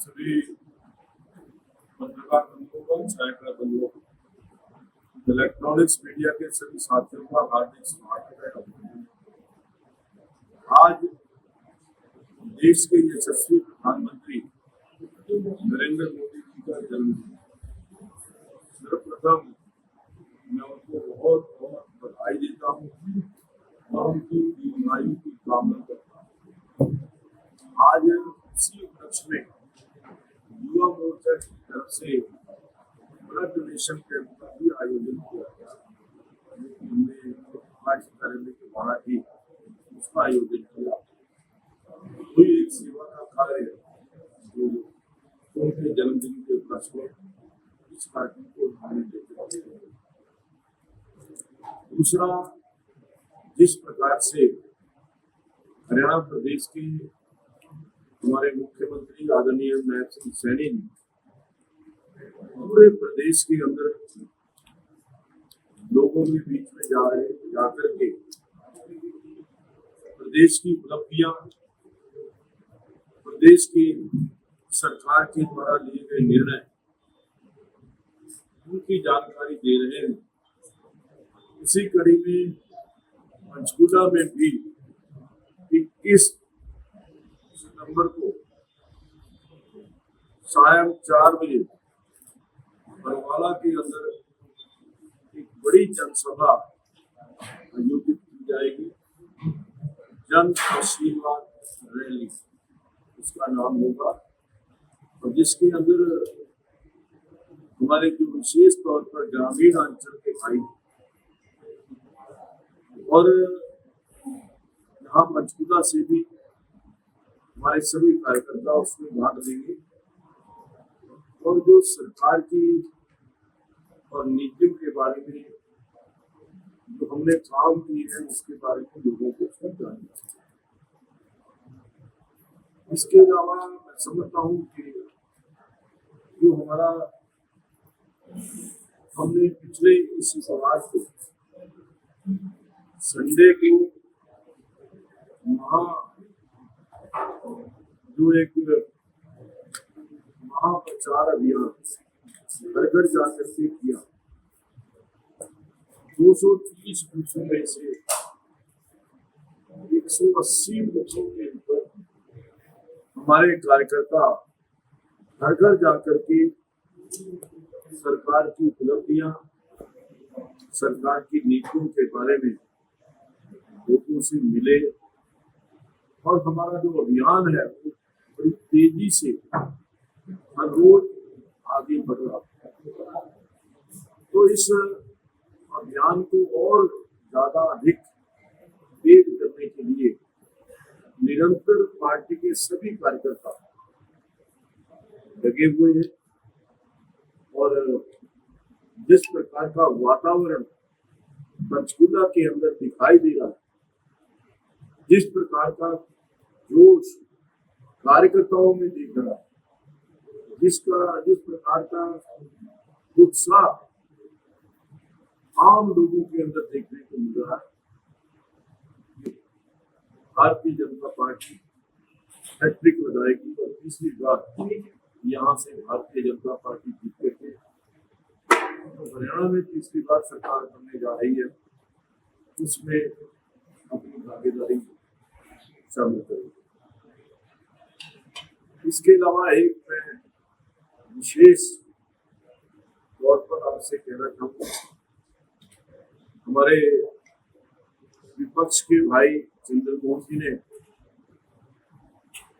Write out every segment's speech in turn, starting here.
सभी पत्रकार बंधुओं, छायाकार बंधुओं, इलेक्ट्रॉनिक्स मीडिया के सभी साथियों का हार्दिक स्वागत है। आज देश के यशस्वी प्रधानमंत्री नरेंद्र मोदी जी का जन्मदिन। सर्वप्रथम मैं उनको बहुत बहुत बधाई देता हूँ और उनकी दीर्घायु की कामना करता हूँ। आज इसी उपलक्ष्य में युवा मोर्चा की तरफ से ब्लड डोनेशन कैंप का भी आयोजन किया गया। हमने समाज कार्यालय के द्वारा ही उसका आयोजन किया। कोई एक सेवा का कार्य जो उनके जन्मदिन के उपलक्ष्य में इस कार्यक्रम को उन्होंने लेकर। दूसरा, जिस प्रकार से हरियाणा प्रदेश के हमारे मुख्यमंत्री आदरणीय नायब सिंह सैनी ने पूरे प्रदेश के अंदर लोगों के बीच में जाकर के प्रदेश की उपलब्धियां, प्रदेश की सरकार के द्वारा लिए गए निर्णय, उनकी जानकारी दे रहे हैं। इसी कड़ी में पंचकूला में भी 21 सितंबर को सायं 4 बजे बरवाला के अंदर एक बड़ी जनसभा आयोजित की जाएगी। जन आशीर्वाद रैली इसका नाम होगा, और जिसके अंदर हमारे जो विशेष तौर पर ग्रामीण अंचल के भाई और यहाँ पंचकूला से भी हमारे सभी कार्यकर्ता उसमें भाग लेंगे और जो सरकार की और नीतियों के बारे में जो हमने काम किए हैं उसके बारे में लोगों को समझाएंगे। इसके अलावा मैं समझता हूँ कि जो हमारा हमने पिछले इसी समाज को संडे को जो एक महाप्रचार अभियान घर घर जाकर के किया। 230 बूथों में से 180 बूथों के ऊपर हमारे कार्यकर्ता घर घर जाकर के सरकार की उपलब्धियां, सरकार की नीतियों के बारे में लोगों से मिले और हमारा जो अभियान है वो बड़ी तेजी से हर रोज आगे बढ़ रहा है। तो इस अभियान को और ज्यादा अधिक तेज करने के लिए निरंतर पार्टी के सभी कार्यकर्ता लगे हुए हैं और जिस प्रकार का वातावरण पंचकूला के अंदर दिखाई दे रहा है, जिस प्रकार का जोश कार्यकर्ताओं में दिख रहा है, जिस प्रकार का उत्साह आम लोगों के अंदर देखने को मिल रहा है, भारतीय जनता पार्टी हैट्रिक लगाएगी और तीसरी बार यहाँ से भारतीय जनता पार्टी जीत करके हरियाणा में तीसरी बार सरकार बनने जा रही है, उसमें अपनी भागीदारी शामिल करेगी। इसके अलावा एक मैं विशेष तौर पर आपसे कहना चाहूँगा, हमारे विपक्ष के भाई चंद्रमोहन जी ने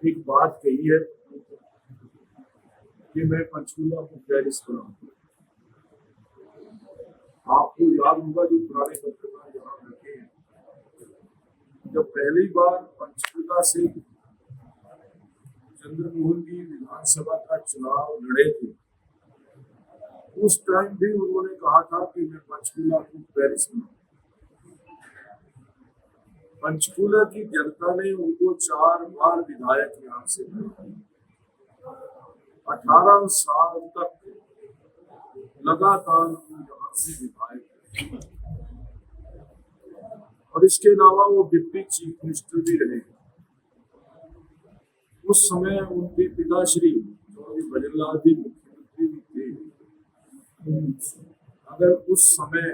एक बात कही है कि मैं पंचकूला को पेरिस बनाऊंगा। आपको याद होगा जो पुराने पत्रकार यहाँ बैठे हैं, जब पहली बार पंचकूला से चंद्रमोहन जी विधानसभा का चुनाव लड़े थे, उस टाइम भी उन्होंने कहा था कि मैं पंचकूला को पेरिस बनाऊंगा। पंचकूला की जनता ने उनको 4 बार विधायक यहाँ से 18 साल तक लगातार यहाँ से विधायक, और इसके अलावा वो डिप्टी चीफ मिनिस्टर भी रहे। उस समय उनके पिताश्री जो लाल जी मुख्यमंत्री भी थे, अगर उस समय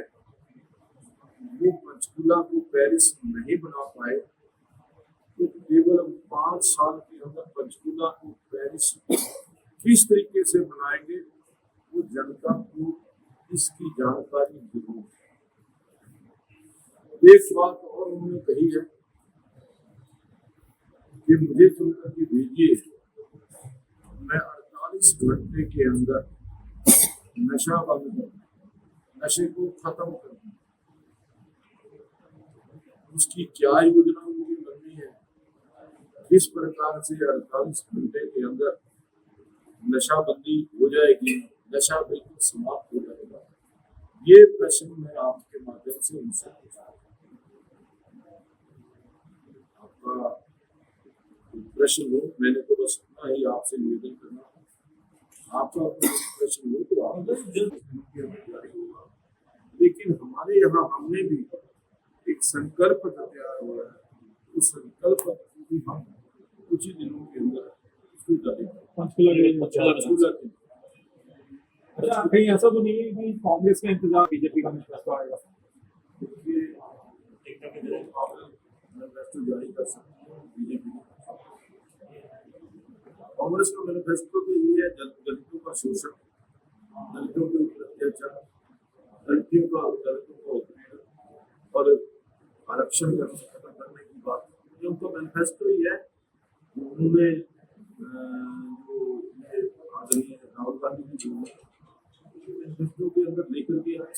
वो पंचकूला को पेरिस नहीं बना पाए तो केवल 5 साल के अंदर पंचकूला को पेरिस किस तरीके से बनाएंगे वो जनता को इसकी जानकारी जरूर है। एक बात और उन्होंने कही है कि मुझे चुनकर के भेजिए, मैं 48 घंटे के अंदर नशा बंद कर, नशे को खत्म कर दूं। उसकी क्या योजना मुझे बननी है, किस प्रकार से 48 घंटे के अंदर नशाबंदी हो जाएगी, नशा बिल्कुल समाप्त हो जाएगा, ये प्रश्न मैं आपके माध्यम से उनसे पूछा। आपका प्रश्न हो, मैंने तो बस इतना ही आपसे निवेदन करना, आपका प्रश्न हो तो आप होगा। लेकिन हमारे यहाँ हमने भी एक संकल्प तैयार हुआ है, उस संकल्प को भी हम कुछ ही दिनों के अंदर अच्छा, कहीं ऐसा तो नहीं है कि कांग्रेस का इंतजार बीजेपी का मैनिफेस्टो आएगा? मैनिफेस्टो जारी कर सकते हैं बीजेपी। कांग्रेस का मैनिफेस्टो तो ये है दलितों का शोषण, दलितों के ऊपर अत्याचार, दलितों का उत्पीड़न और आरक्षण खत्म करने की बात, ये उनका मैनिफेस्टो ही है। उन्होंने जो आदरणीय राहुल गांधी जी मैनिफेस्टो के अंदर लेकर के आए,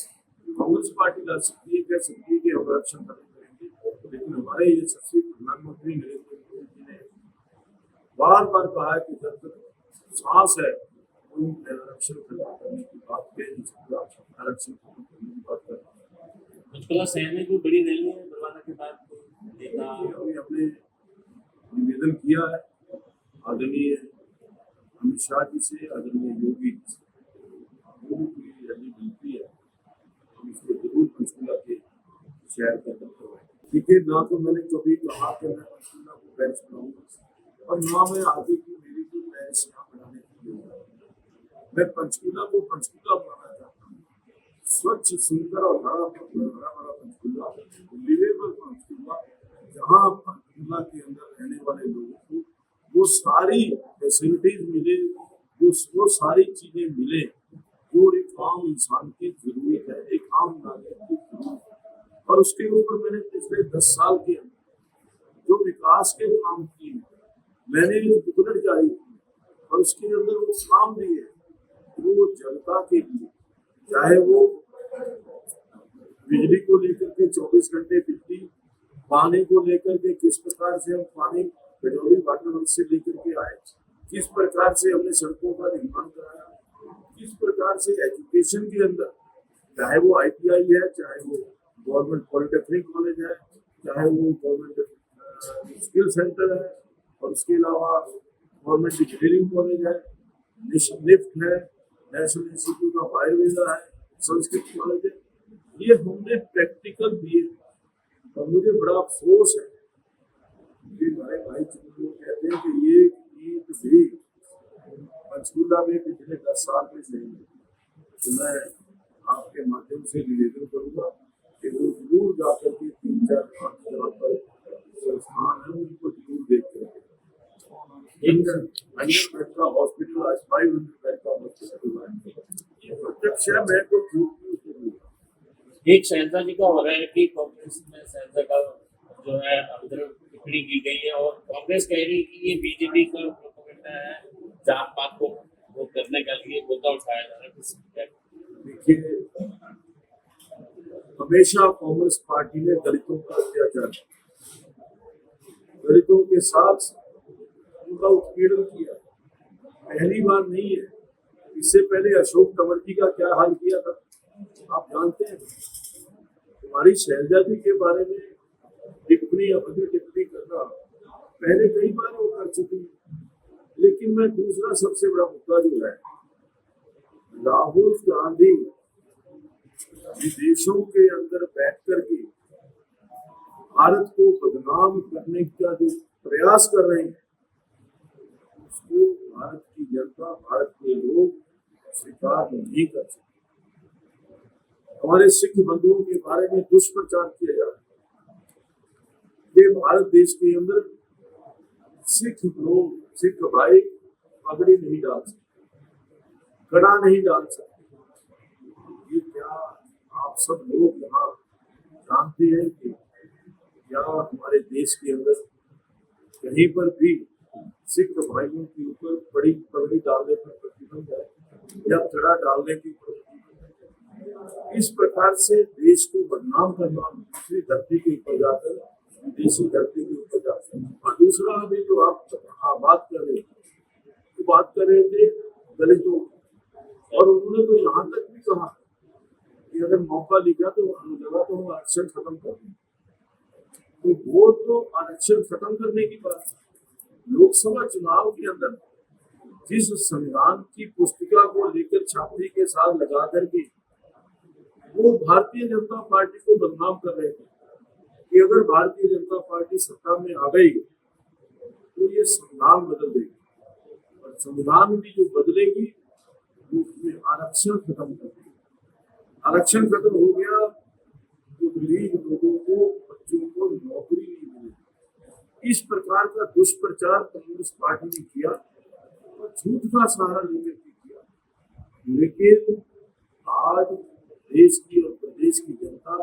कांग्रेस पार्टी ला सकती है, कह सकती है कि हम आरक्षण खत्म करेंगे, लेकिन हमारे यशस्वी प्रधानमंत्री नरेंद्र मोदी जी ने बार बार कहा है कि जब तक सांस है कोई आरक्षण खत्म करने की बात कह नहीं सकता, आरक्षण खत्म करने की बात कर। पंचकुला शहर में कोई बड़ी रैली है बरवाला के बाद नेता अभी हमने निवेदन किया है आदरणीय अमित शाह जी से, आदरणीय योगी जी से, पूरी रैली मिलती है, हम इसको जरूर पंचकुला के शहर के अंदर करवाएं। देखिए, ना तो मैंने कभी कहा कि मैं पंचकुला को पेरिस बनाऊंगा और ना मैं आगे की मेरी को पेरिस यहाँ बनाने की योजना है। मैं पंचकुला को पंचकुला बनाना चाहता हूँ, स्वच्छ सुंदर और हरा भरा पंचकुला, लिवेबल पंचकुला, जहाँ पंचकुला के अंदर रहने वाले लोगों को वो सारी फैसिलिटीज मिले, वो सारी चीजें मिले जो एक आम इंसान की जरूरत है, एक आम नागरिक की जरूरत है। और उसके ऊपर मैंने पिछले 10 साल के अंदर जो विकास के काम किए, मैंने एक बुकलेट जारी की और उसके अंदर वो काम दिए वो जनता के लिए, चाहे वो बिजली को लेकर के 24 घंटे बिजली, पानी को लेकर के किस प्रकार से हम पानी गजौली वाटर वर्क से लेकर के आए, किस प्रकार से हमने सड़कों का निर्माण कराया, किस प्रकार से एजुकेशन के अंदर, चाहे वो ITI है, चाहे वो गवर्नमेंट पॉलिटेक्निक कॉलेज है, चाहे वो गवर्नमेंट स्किल सेंटर है, और उसके अलावा गवर्नमेंट इंजीनियरिंग कॉलेज है, निफ्ट है, नेशनल इंस्टीट्यूट ऑफ आयुर्वेदा है, संस्कृत कॉलेज है, ये हमने प्रैक्टिकल दिए। और मुझे बड़ा अफसोस है कि हमारे भाई कहते हैं कि ये ईद भी पंचकूला में पिछले 10 साल में नहीं है, तो मैं आपके माध्यम से निवेदन करूंगा कि वो जरूर जाकर के 3-4-5 जगह पर संस्थान है उनको जरूर देख कर, बेड का हॉस्पिटल आज 500 बेड का हॉस्पिटल प्रत्यक्ष है, मैं तो झूठ एक शहजाद जी का हो रहा है कि कांग्रेस में शहजाद का जो है अंदर टिप्पणी की गई है और कांग्रेस कह रही है कि ये बीजेपी का प्रोपेगेंडा है, जात पात को वो करने के लिए मुद्दा उठाया जा रहा है। देखिए, हमेशा कांग्रेस पार्टी ने दलितों का अत्याचार, दलितों के साथ उनका उत्पीड़न किया, पहली बार नहीं है। इससे पहले अशोक तंवर जी का क्या हाल किया था आप जानते हैं। हमारी शहजादी के बारे में टिप्पणी, अभद्र टिप्पणी करना पहले कई बार वो कर चुकी है, लेकिन मैं दूसरा सबसे बड़ा मुद्दा जो है, राहुल गांधी विदेशों के अंदर बैठ करके भारत को बदनाम करने का जो प्रयास कर रहे हैं, उसको भारत की जनता, भारत के लोग स्वीकार नहीं कर सकते। हमारे सिख बंधुओं के बारे में दुष्प्रचार किया जा रहा है। वे भारत देश के अंदर सिख लोग, सिख भाई पगड़ी नहीं डाल सकते, कड़ा नहीं डाल सकते। ये क्या आप सब लोग यहाँ जानते हैं कि क्या हमारे देश के अंदर कहीं पर भी सिख भाइयों के ऊपर बड़ी पगड़ी डालने पर प्रतिबंध है या कड़ा डालने की प्रतिबंध है? इस प्रकार से देश को बदनाम करना, दूसरी धरती के ऊपर जाकर, विदेशी धरती के ऊपर जाकर। और दूसरा अभी जो आप बात कर रहे थे, तो बात कर रहे थे दलितों, और उन्होंने तो यहाँ तक भी कहा कि अगर मौका दिखा तो लगा तो हम आरक्षण खत्म कर दें। तो वो तो आरक्षण खत्म करने की बात है। लोकसभा चुनाव के अंदर जिस संविधान की पुस्तिका को लेकर छापरी के साथ लगा करके वो भारतीय जनता पार्टी को बदनाम कर रहे थे कि अगर भारतीय जनता पार्टी सत्ता में आ गई तो ये संविधान बदल देगी, और संविधान भी जो बदलेगी वो उसमें आरक्षण खत्म कर देगी। आरक्षण खत्म हो गया तो गरीब लोगों को, बच्चों को नौकरी नहीं मिलेगी। इस प्रकार का दुष्प्रचार कांग्रेस पार्टी ने किया और झूठ का सहारा लेकर के किया। लेकिन आज देश की और प्रदेश की जनता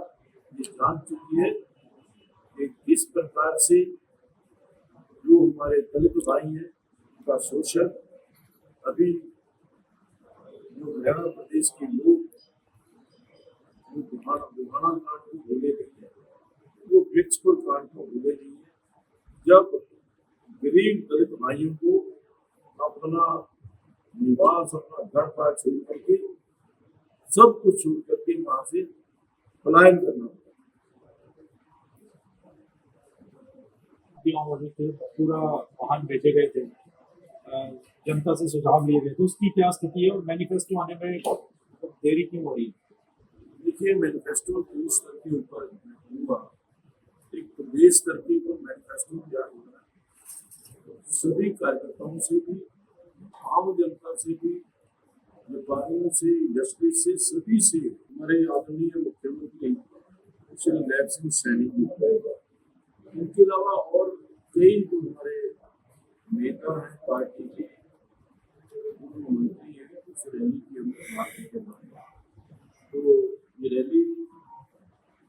ये जान चुकी है कि किस प्रकार से जो हमारे दलित भाई हैं उनका शोषण, अभी जो हरियाणा प्रदेश के लोग जो बुहाना कांड को भूले नहीं है, वो वृक्षपुर कांड को भूले नहीं है। जब गरीब दलित भाइयों को अपना निवास, अपना घर बार छोड़ करके, सब कुछ छोड़ करके वहां से पलायन करना पड़ा। पूरा वाहन बेचे गए थे, जनता से सुझाव लिए गए थे, उसकी क्या स्थिति है और मैनिफेस्टो आने में देरी क्यों हो रही है? देखिए, मैनिफेस्टो देश स्तर के ऊपर हुआ, एक प्रदेश स्तर के ऊपर मैनिफेस्टो तैयार हो रहा है। सभी कार्यकर्ताओं से भी, आम जनता से भी, व्यापारियों से, इंडस्ट्री से, सभी से, हमारे आदरणीय मुख्यमंत्री श्री लैब सिंह सैनी जी, उनके अलावा और कई जो हमारे नेता हैं पार्टी के, मंत्री हैं, उस रैली के अंदर पार्टी के बारे। तो ये रैली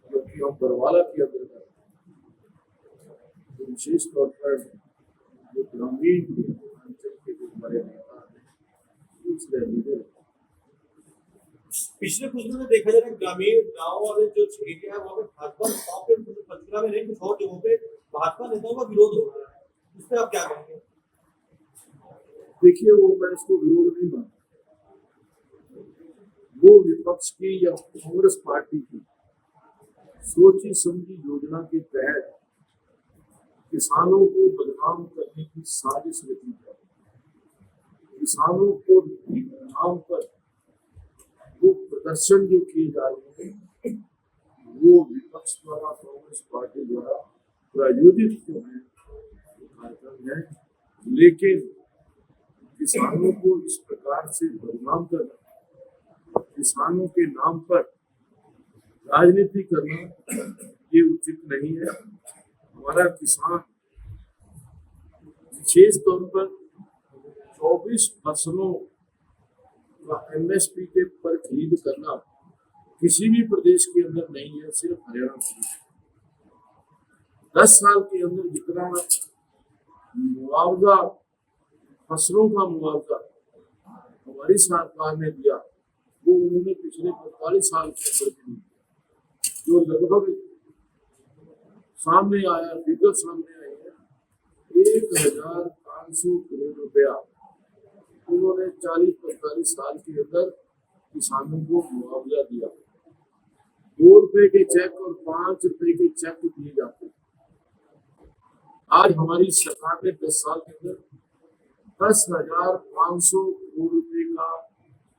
जबकि हम बरवाला के अंदर कर, तो विशेष तौर पर जो ग्रामीण अंचल के जो हमारे नेता हैं उस रैली में पिछले कुछ दिनों में देखा जा रहा है ग्रामीण गाँव वाले जो एरिया है वहाँ पे भाजपा पंचकुला में नहीं, कुछ और जगहों पे भाजपा नेताओं का विरोध हो रहा है, इस पे आप क्या कहेंगे? देखिए, वो मैं इसको विरोध नहीं मानता। वो विपक्ष की या कांग्रेस पार्टी की सोची समझी योजना के तहत किसानों को बदनाम करने की साजिश रची है। किसानों को नाम पर वो प्रदर्शन जो किए जा रहे हैं वो विपक्ष द्वारा, कांग्रेस पार्टी द्वारा प्रायोजित जो है कार्यक्रम है। लेकिन किसानों को इस प्रकार से बदनाम करना, किसानों के नाम पर राजनीति करना, ये उचित नहीं है। हमारा किसान विशेष तौर पर 24 फसलों का एमएसपी के पर खरीद करना किसी भी प्रदेश के अंदर नहीं है, सिर्फ हरियाणा प्रदेश। 10 साल के अंदर जितना मुआवजा, फसलों का मुआवजा हमारी सरकार ने दिया वो उन्होंने पिछले 45 साल के अंदर दिया, जो लगभग सामने आया, फिगर सामने आई है 1500 करोड़ रुपया उन्होंने 40-45 साल के अंदर किसानों को मुआवजा दिया। 2 रुपए के चेक और 5 रुपए के चेक दिए जाते हैं। आज हमारी सरकार ने 10 साल के अंदर 10,500 करोड़ रुपए का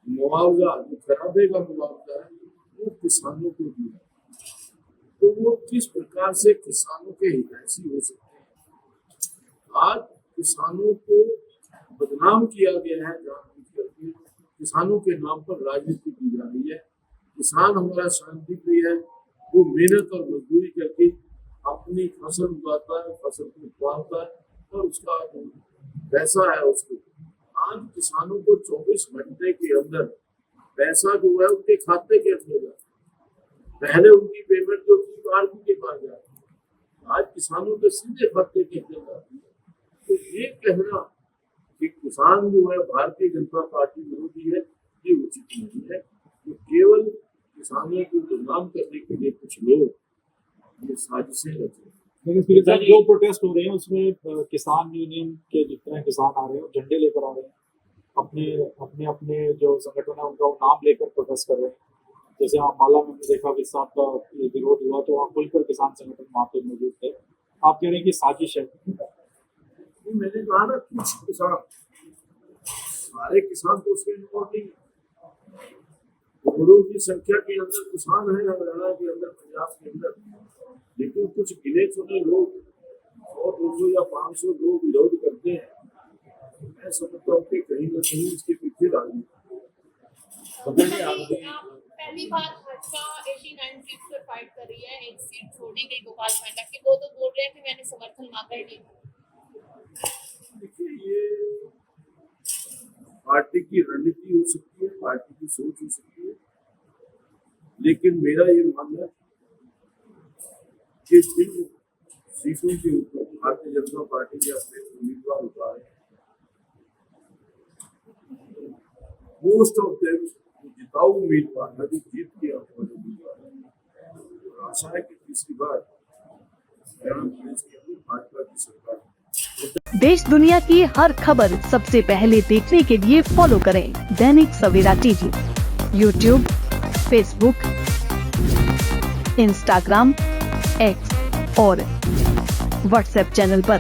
मुआवजा, जो खराबे का मुआवजा है, वो किसानों को दिया। तो वो किस प्रकार से किसानों के हितैषी हो सकते हैं? आज किसानों को बदनाम किया गया है जानबूझ करके, किसानों के नाम पर राजनीति की जा रही है। किसान हमारा शांति प्रिय है, वो मेहनत और मजदूरी करके अपनी फसल उगाता है, फसल को पालता है और उसका जो पैसा है उसको आज किसानों को 24 घंटे के अंदर पैसा जो है उनके खाते के अंदर जाता है। पहले उनकी पेमेंट जो थी आरबी के पास जाती है, आज किसानों के सीधे खाते के अंदर जाती है। तो ये कहना कि किसान जो है भारतीय जनता पार्टी विरोधी है, ये उचित नहीं है। तो केवल किसानों को बदनाम करने के लिए कुछ लोग ये साजिशें रच रहे हैं। लेकिन फिर साहब जो प्रोटेस्ट हो रहे हैं उसमें किसान यूनियन के जितने किसान आ रहे हैं झंडे लेकर आ रहे हैं, अपने अपने अपने जो संगठन है उनका वो नाम लेकर प्रोटेस्ट कर रहे हैं। जैसे अम्बाला में देखा कि साहब का विरोध हुआ तो वहाँ खुलकर किसान संगठन वहाँ पे मौजूद थे। आप कह रहे हैं कि साजिश है? मैंने कहा ना कुछ किसान, सारे किसान तो उसके इन्वॉल्व नहीं है। करोड़ों की संख्या के अंदर किसान है हरियाणा के अंदर, पंजाब के अंदर, लेकिन कुछ गिने चुने लोग 100, 200 या 500 लोग विरोध करते हैं। मैं समझता हूँ कि कहीं ना कहीं इसके पीछे राजनीति। पहली बार भाजपा 89 सीट पर फाइट कर रही है, एक सीट छोड़ी गई गोपाल पांडा की, वो तो बोल रहे हैं कि मैंने समर्थन मांगा ही नहीं। देखिए ये पार्टी की रणनीति हो सकती है, पार्टी की सोच हो सकती है, लेकिन मेरा ये मानना है कि जिन सीटों के ऊपर भारतीय जनता पार्टी के अपने उम्मीदवार उतारे मोस्ट ऑफ देम जिताऊ उम्मीदवार है, जो जीत के उम्मीदवार है। और आशा है कि तीसरी बार हरियाणा प्रदेश के अंदर भाजपा की सरकार। देश दुनिया की हर खबर सबसे पहले देखने के लिए फॉलो करें Dainik Savera TV, YouTube, Facebook, Instagram, X और व्हाट्सएप चैनल पर।